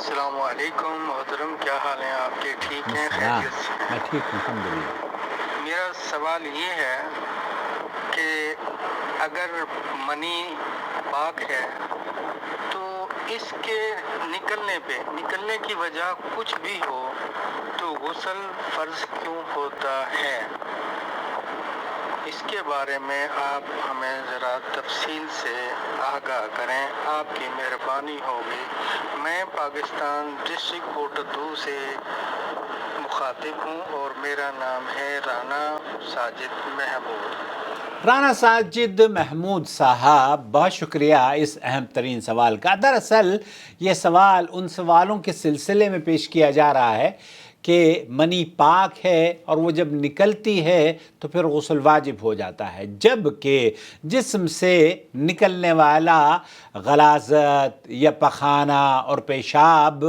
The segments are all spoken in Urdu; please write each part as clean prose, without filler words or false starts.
السلام علیکم محترم، کیا حال ہیں آپ کے؟ ٹھیک ہیں؟ خیریت سے؟ میں ٹھیک ہوں الحمدللہ۔ میرا سوال یہ ہے کہ اگر منی پاک ہے تو اس کے نکلنے کی وجہ کچھ بھی ہو تو غسل فرض کیوں ہوتا ہے؟ اس کے بارے میں آپ ہمیں ذرا تفصیل سے آگاہ کریں، آپ کی مہربانی ہوگی۔ میں پاکستان ڈسٹرکٹ کوٹا 2 سے مخاطب ہوں اور میرا نام ہے رانا ساجد محمود۔ رانا ساجد محمود صاحب، بہت شکریہ اس اہم ترین سوال کا۔ دراصل یہ سوال ان سوالوں کے سلسلے میں پیش کیا جا رہا ہے کہ منی پاک ہے اور وہ جب نکلتی ہے تو پھر غسل واجب ہو جاتا ہے، جبکہ جسم سے نکلنے والا غلاظت یا پخانہ اور پیشاب،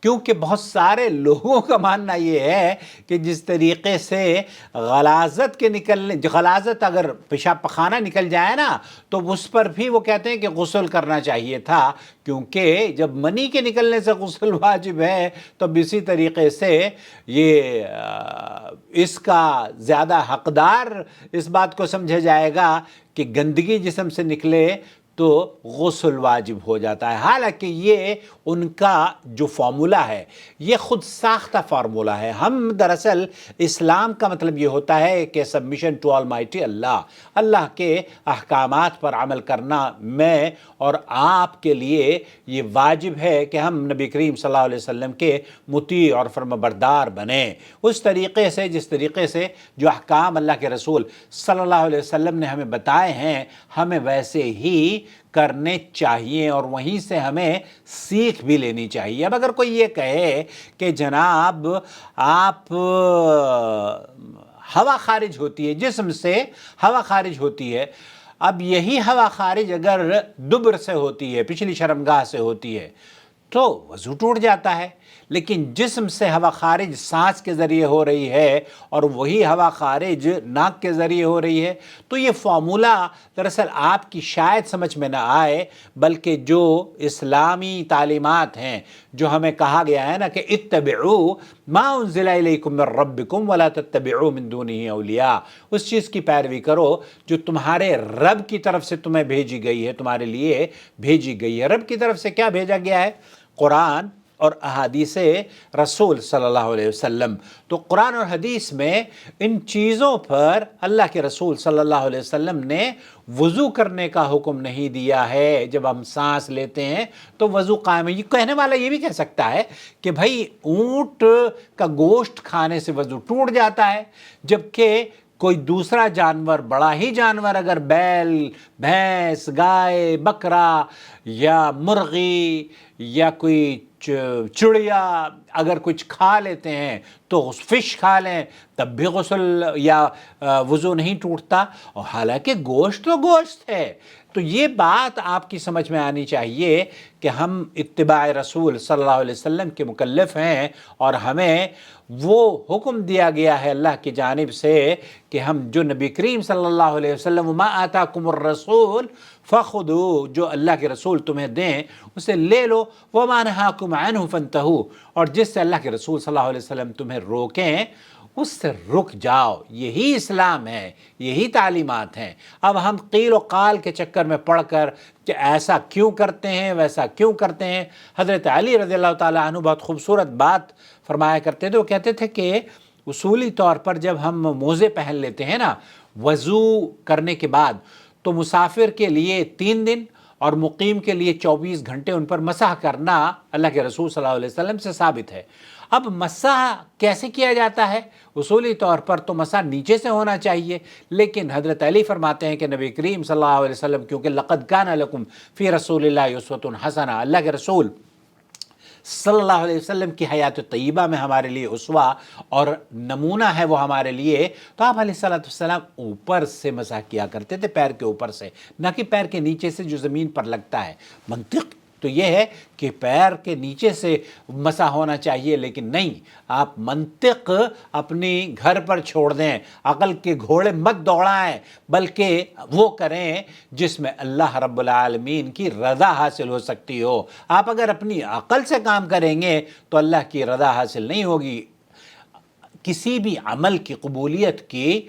کیونکہ بہت سارے لوگوں کا ماننا یہ ہے کہ جس طریقے سے غلاظت اگر پیشاب پخانہ نکل جائے نا تو اس پر بھی وہ کہتے ہیں کہ غسل کرنا چاہیے تھا، کیونکہ جب منی کے نکلنے سے غسل واجب ہے تو اسی طریقے سے یہ اس کا زیادہ حقدار اس بات کو سمجھا جائے گا کہ گندگی جسم سے نکلے تو غسل واجب ہو جاتا ہے۔ حالانکہ یہ ان کا جو فارمولہ ہے یہ خود ساختہ فارمولہ ہے۔ ہم دراصل اسلام کا مطلب یہ ہوتا ہے کہ سبمیشن ٹو آلمائٹی اللہ کے احکامات پر عمل کرنا میں اور آپ کے لیے یہ واجب ہے کہ ہم نبی کریم صلی اللہ علیہ وسلم کے مطیع اور فرمانبردار بنیں، اس طریقے سے جس طریقے سے جو احکام اللہ کے رسول صلی اللہ علیہ وسلم نے ہمیں بتائے ہیں ہمیں ویسے ہی کرنے چاہیے، اور وہیں سے ہمیں سیکھ بھی لینی چاہیے۔ اب اگر کوئی یہ کہے کہ جناب آپ ہوا خارج ہوتی ہے، جسم سے ہوا خارج ہوتی ہے، اب یہی ہوا خارج اگر دبر سے ہوتی ہے، پچھلی شرمگاہ سے ہوتی ہے، تو وضو ٹوٹ جاتا ہے۔ لیکن جسم سے ہوا خارج سانس کے ذریعے ہو رہی ہے اور وہی ہوا خارج ناک کے ذریعے ہو رہی ہے، تو یہ فارمولہ دراصل آپ کی شاید سمجھ میں نہ آئے، بلکہ جو اسلامی تعلیمات ہیں، جو ہمیں کہا گیا ہے نا کہ اتبعوا ما انزل الیکم من ربکم ولا تتبعوا من دونہ اولیاء، اس چیز کی پیروی کرو جو تمہارے رب کی طرف سے تمہیں بھیجی گئی ہے، تمہارے لیے بھیجی گئی ہے۔ رب کی طرف سے کیا بھیجا گیا ہے؟ قرآن اور احادیث رسول صلی اللہ علیہ وسلم۔ تو قرآن اور حدیث میں ان چیزوں پر اللہ کے رسول صلی اللہ علیہ وسلم نے وضو کرنے کا حکم نہیں دیا ہے۔ جب ہم سانس لیتے ہیں تو وضو قائم ہے۔ یہ کہنے والا یہ بھی کہہ سکتا ہے کہ بھائی اونٹ کا گوشت کھانے سے وضو ٹوٹ جاتا ہے، جبکہ کوئی دوسرا جانور، بڑا ہی جانور، اگر بیل، بھینس، گائے، بکرا یا مرغی یا کوئی چڑیا اگر کچھ کھا لیتے ہیں تو فش کھا لیں تب بھی غسل یا وضو نہیں ٹوٹتا، اور حالانکہ گوشت تو گوشت ہے۔ تو یہ بات آپ کی سمجھ میں آنی چاہیے کہ ہم اتباع رسول صلی اللہ علیہ وسلم کے مکلف ہیں، اور ہمیں وہ حکم دیا گیا ہے اللہ کی جانب سے کہ ہم جو نبی کریم صلی اللہ علیہ وسلم ما آتاکم الرسول فخذوا، جو اللہ کے رسول تمہیں دیں اسے لے لو، وما نہاکم عنہ فانتہوا، اور جس سے اللہ کے رسول صلی اللہ علیہ وسلم تمہیں روکیں اس سے رک جاؤ۔ یہی اسلام ہے، یہی تعلیمات ہیں۔ اب ہم قیل و قال کے چکر میں پڑھ کر کہ ایسا کیوں کرتے ہیں، ویسا کیوں کرتے ہیں۔ حضرت علی رضی اللہ تعالیٰ عنہ بہت خوبصورت بات فرمایا کرتے تھے، وہ کہتے تھے کہ اصولی طور پر جب ہم موزے پہن لیتے ہیں نا وضو کرنے کے بعد، تو مسافر کے لیے 3 دن اور مقیم کے لیے 24 گھنٹے ان پر مسح کرنا اللہ کے رسول صلی اللہ علیہ وسلم سے ثابت ہے۔ اب مسح کیسے کیا جاتا ہے؟ اصولی طور پر تو مسح نیچے سے ہونا چاہیے، لیکن حضرت علی فرماتے ہیں کہ نبی کریم صلی اللہ علیہ وسلم، کیونکہ لقد کان لکم فی رسول اللہ اسوۃ حسنہ، اللہ کے رسول صلی اللہ علیہ وسلم کی حیات طیبہ میں ہمارے لیے اسوہ اور نمونہ ہے وہ ہمارے لیے، تو آپ علیہ الصلوۃ والسلام اوپر سے مسح کیا کرتے تھے، پیر کے اوپر سے، نہ کہ پیر کے نیچے سے جو زمین پر لگتا ہے۔ منطق تو یہ ہے کہ پیر کے نیچے سے مسح ہونا چاہیے، لیکن نہیں، آپ منطق اپنی گھر پر چھوڑ دیں، عقل کے گھوڑے مت دوڑائیں، بلکہ وہ کریں جس میں اللہ رب العالمین کی رضا حاصل ہو سکتی ہو۔ آپ اگر اپنی عقل سے کام کریں گے تو اللہ کی رضا حاصل نہیں ہوگی۔ کسی بھی عمل کی قبولیت کی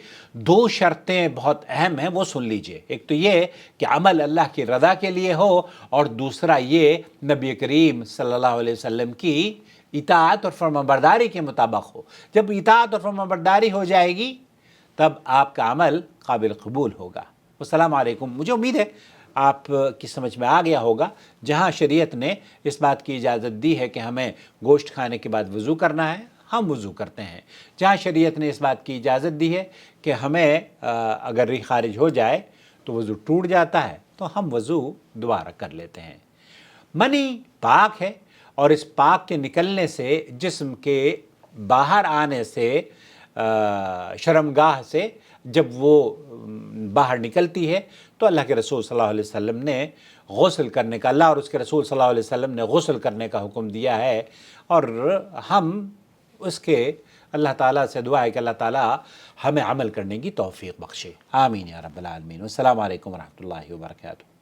دو شرطیں بہت اہم ہیں، وہ سن لیجئے۔ ایک تو یہ کہ عمل اللہ کی رضا کے لیے ہو، اور دوسرا یہ نبی کریم صلی اللہ علیہ وسلم کی اطاعت اور فرمانبرداری کے مطابق ہو۔ جب اطاعت اور فرمانبرداری ہو جائے گی تب آپ کا عمل قابل قبول ہوگا۔ السلام علیکم۔ مجھے امید ہے آپ کی سمجھ میں آ گیا ہوگا۔ جہاں شریعت نے اس بات کی اجازت دی ہے کہ ہمیں گوشت کھانے کے بعد وضو کرنا ہے، ہم وضو کرتے ہیں۔ جہاں شریعت نے اس بات کی اجازت دی ہے کہ ہمیں اگر ریح خارج ہو جائے تو وضو ٹوٹ جاتا ہے، تو ہم وضو دوبارہ کر لیتے ہیں۔ منی پاک ہے، اور اس پاک کے نکلنے سے، جسم کے باہر آنے سے، شرمگاہ سے جب وہ باہر نکلتی ہے تو اللہ کے رسول صلی اللہ علیہ وسلم نے غسل کرنے کا، اللہ اور اس کے رسول صلی اللہ علیہ وسلم نے غسل کرنے کا حکم دیا ہے، اور ہم اس کے اللہ تعالیٰ سے دعا ہے کہ اللہ تعالیٰ ہمیں عمل کرنے کی توفیق بخشے۔ آمین یا رب العالمین۔ السلام علیکم ورحمۃ اللہ وبرکاتہ۔